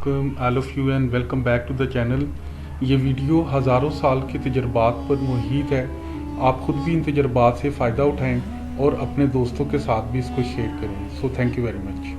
वालेकुम all of you and welcome back to the channel. ये video हज़ारों साल के तजर्बात पर मुहित है। आप ख़ुद भी इन तजर्बात से फ़ायदा उठाएं और अपने दोस्तों के साथ भी इसको शेयर करें। So thank you very much.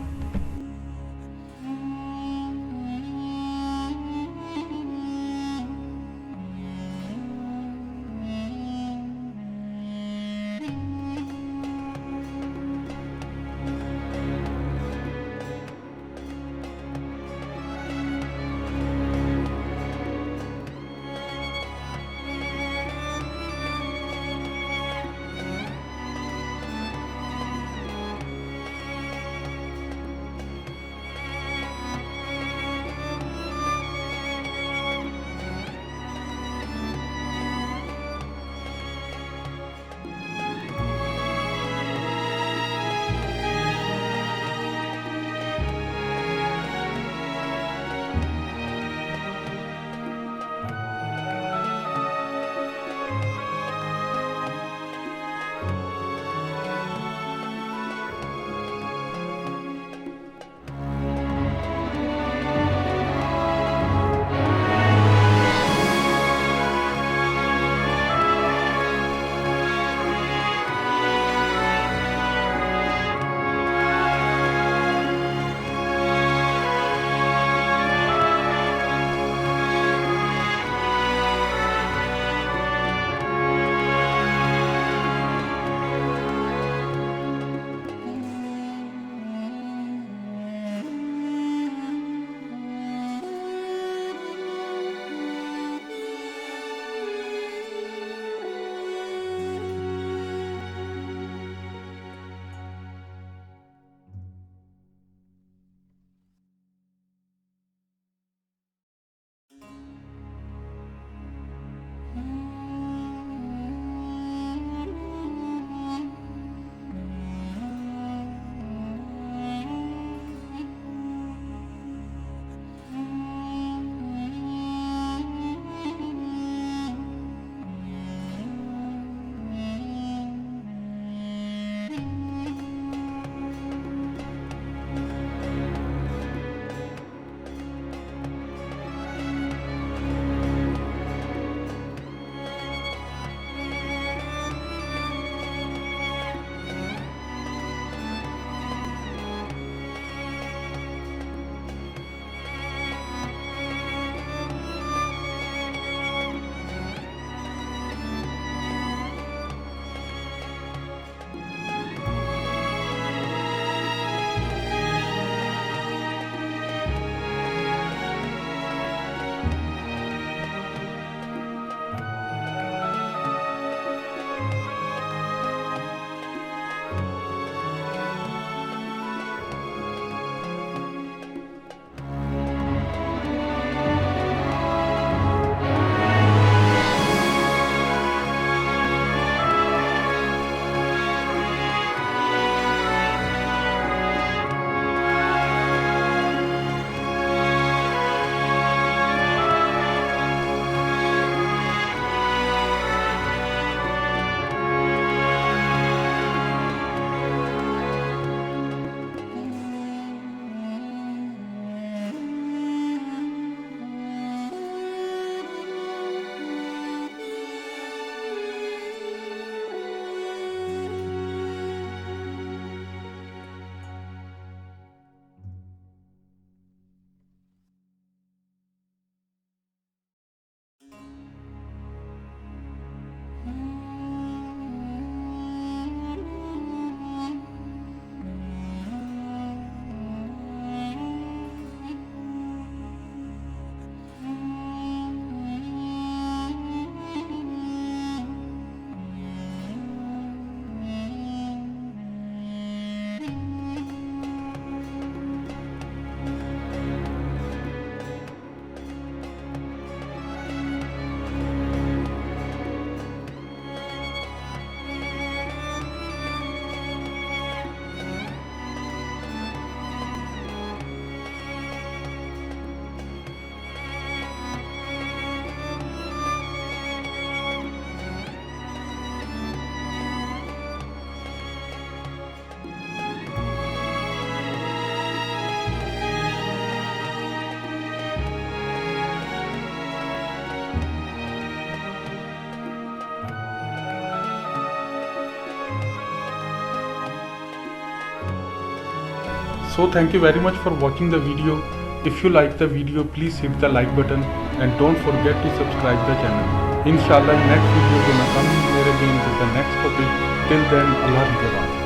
So thank you very much for watching the video. If you like the video, please hit the like button and don't forget to subscribe the channel. Inshallah next video में मैं come here again with the next topic. Till then, Allah Hafiz.